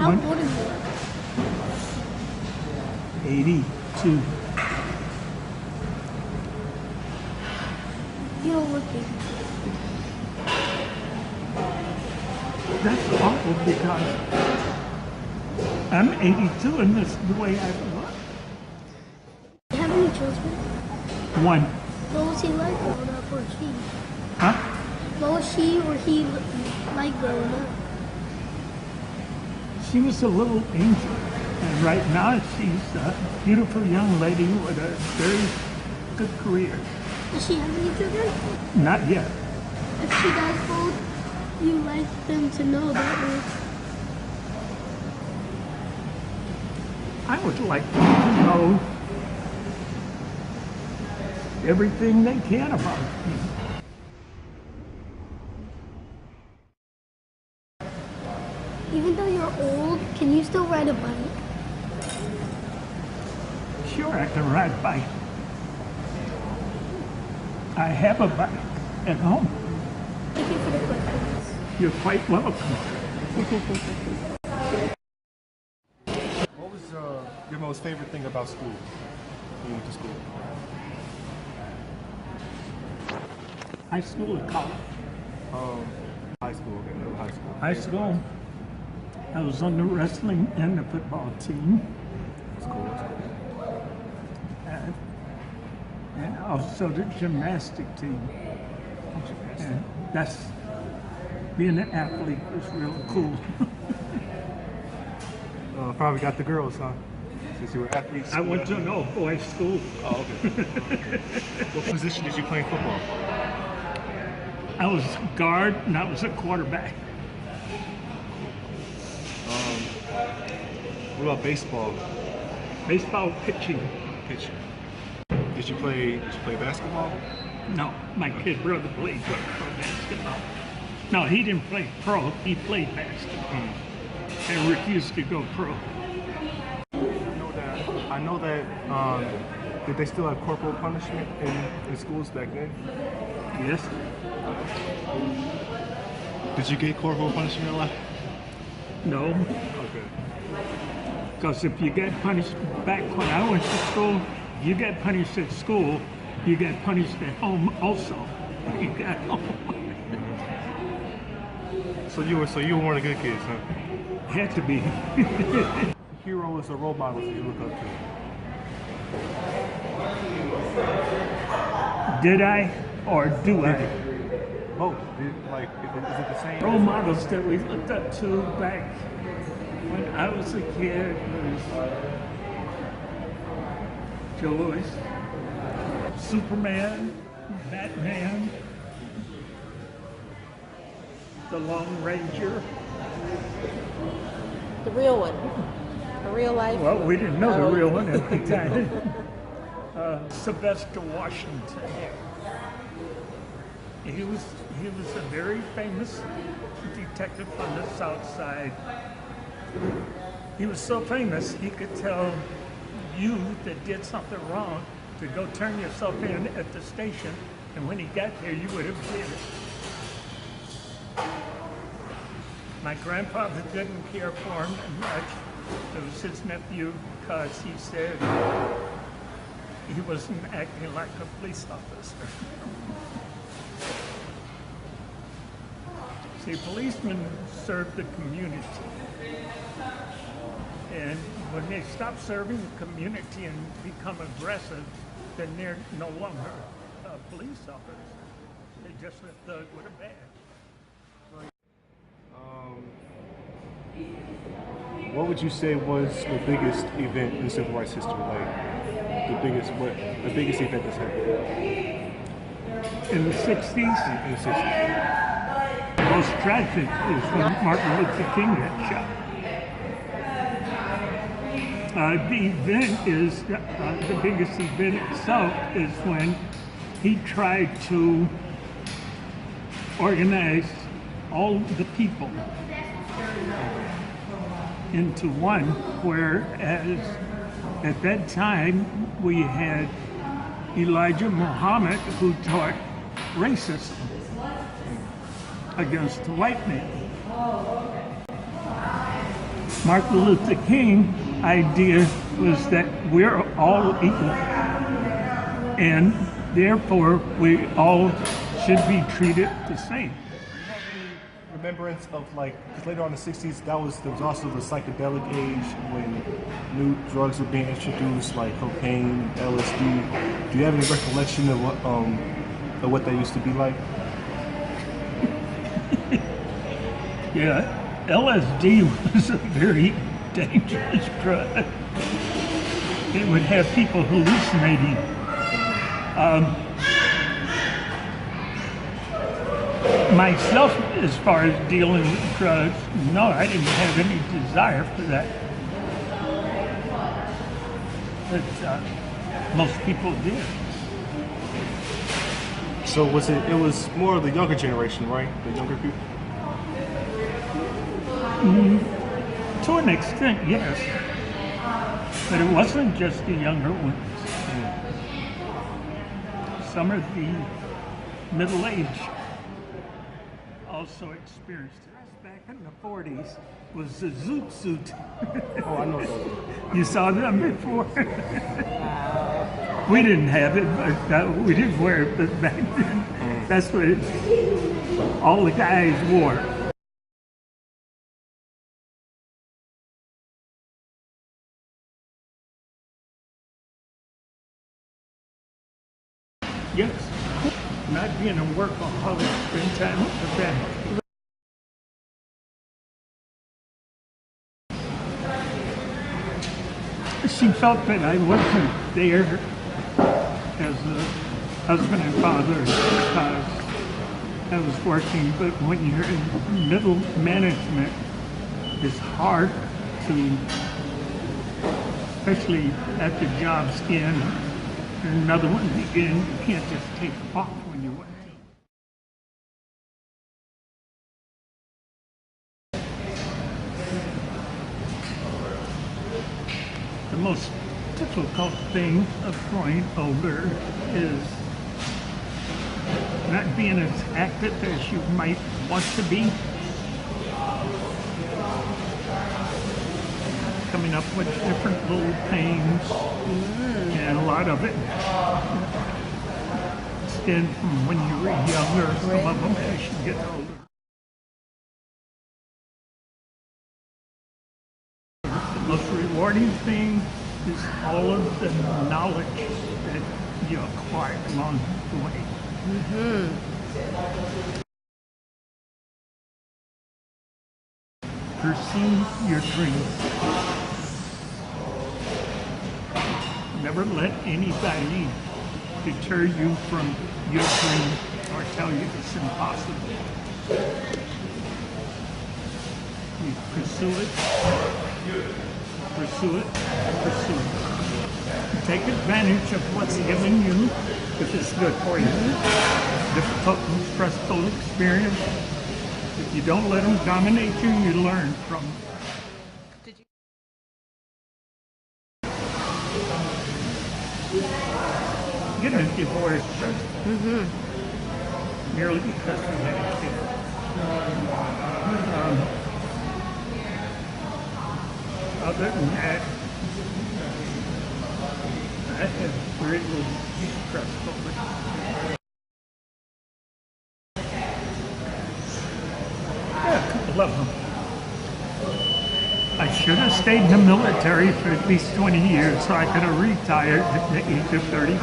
How One- old are you? 82. You don't look 82. That's awful because I'm 82 and this is the way I look. Do you have any children? One. What was he like growing up, or she? Huh? What was she or he like growing up? She was a little angel. And right now she's a beautiful young lady with a very good career. Does she have any children? Not yet. If she does, what would you like them to know about her? I would like them to know everything they can about me. Even though you're old, can you still ride a bike? Sure, I can ride a bike. I have a bike at home. Thank you for the questions. You're quite welcome. What was your most favorite thing about school when you went to school? High school or college? High school. Okay, no, high school. High school, I was on the wrestling and the football team. That's cool. That's cool. And also the gymnastic team. And that's, being an athlete was real cool. Probably got the girls, huh? Since you were athletes. I went to an all-boys school. Oh, okay. What position did you play in football? I was guard and I was a quarterback. What about baseball? Baseball pitching. Pitching. Did you play basketball? No, my kid brother played pro basketball. No, he didn't play pro, he played basketball. And refused to go pro. I know that. Did they still have corporal punishment in schools back then? Yes. Did you get corporal punishment a lot? No, Okay. because if you get punished back when I went to school, you get punished at school, you get punished at home also. You got home. So you were one of the good kids, huh? Had to be. Hero is a role model that you look up to. Did I or do I? Both. Is it the same? Role models that we looked up to back when I was a kid was Joe Louis, Superman, Batman, the Lone Ranger. The real one. The real life. Well, we didn't know Oh. the real one at the time. Sylvester Washington. He was a very famous detective from the South Side. He was so famous he could tell you that did something wrong to go turn yourself in at the station, and when he got there, you would have did it. My grandfather didn't care for him much. It was his nephew because he said he wasn't acting like a police officer. See, policemen serve the community. And when they stop serving the community and become aggressive, then they're no longer police officers. They just a thug with a badge. What would you say was the biggest event in civil rights history? Like the biggest event that's happened In the 60s, in the 60s? most tragic is when Martin Luther King got shot. The event is, the biggest event itself is when he tried to organize all the people into one, whereas at that time we had Elijah Muhammad who taught racism against the white man. Martin Luther King idea was that we're all equal, and therefore we all should be treated the same. Remembrance of like, because later on in the 60s, there was also the psychedelic age when new drugs were being introduced, like cocaine, LSD. Do you have any recollection of what that used to be like? Yeah, LSD was a very dangerous drug. It would have people hallucinating. Myself, as far as dealing with drugs, no, I didn't have any desire for that. But most people did. So it was more of the younger generation, right? The younger people? To an extent, yes. But it wasn't just the younger ones. Some of the middle-aged also experienced it. Back in the 40s was the Zoot Suit. Oh, I know those. You saw them before? We didn't have it, but we didn't wear it, but back then, that's what all the guys wore. Yes, not being a workaholic, spend time with the family. She felt that I wasn't there as a husband and father because I was working, but when you're in middle management, it's hard to, especially after jobs end, and another one begin, you can't just take off when you want to. The most difficult thing of growing older is not being as active as you might want to be. Coming up with different little things, and a lot of it stem from when you were younger, some of them as you get older. The most rewarding thing is all of the knowledge that you acquire along the way. Pursue your dreams. Never let anybody deter you from your dream or tell you it's impossible. You pursue it, pursue it, pursue it. Take advantage of what's given you if it's good for you. Difficult and stressful experience. If you don't let them dominate you, you learn from them. Get a divorce merely because we had a kid. Other than that, I have very little stress over it. Yeah, a couple of them. I should have stayed in the military for at least 20 years so I could have retired at the age of 35.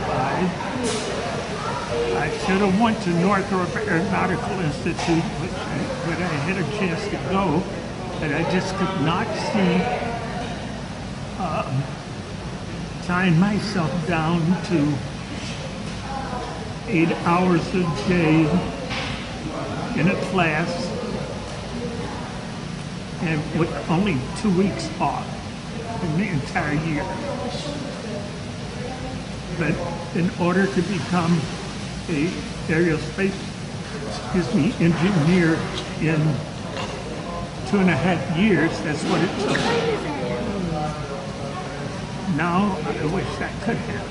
I should have went to Northrop Aeronautical Institute, but I had a chance to go, but I just could not see tying myself down to 8 hours a day in a class and with only 2 weeks off in the entire year. But in order to become a aerospace, engineer in 2.5 years, that's what it took. Now, I wish I could have,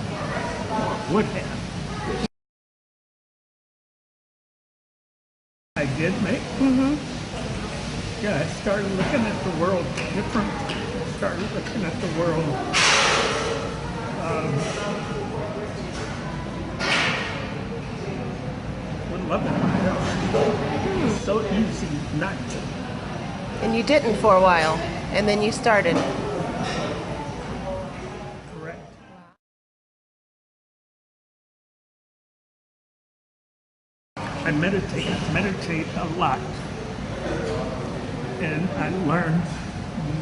or would have. I did make Yeah, I started looking at the world different. Started looking at the world with love in my heart. It's so easy not to. And you didn't for a while, and then you started. Correct. I meditate a lot. And I learned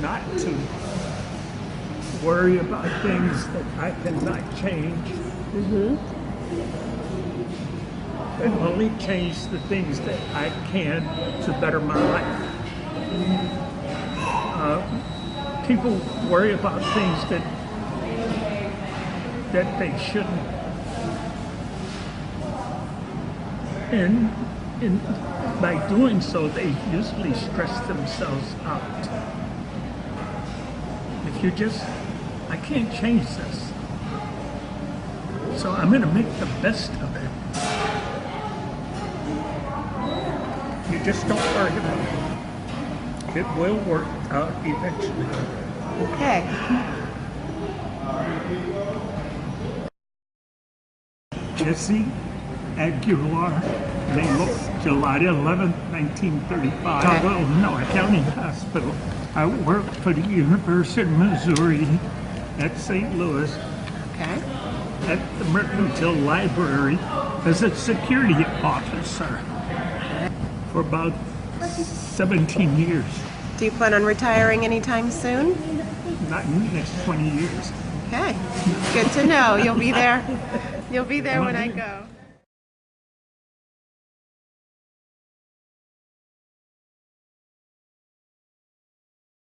not to worry about things that I cannot change. And only change the things that I can to better my life. People worry about things that they shouldn't. And by doing so, they usually stress themselves out. If you just, I can't change this, so I'm going to make the best of it. You just don't worry about it. It will work out eventually. Okay. Jesse Aguilar, July 11th, 1935. Caldwell, Illinois County Hospital. I worked for the University of Missouri at St. Louis Okay. at the Mercantile Library as a security officer for about 17 years. Do you plan on retiring anytime soon? Not in the next 20 years. Okay. Good to know. You'll be there. You'll be there when I go.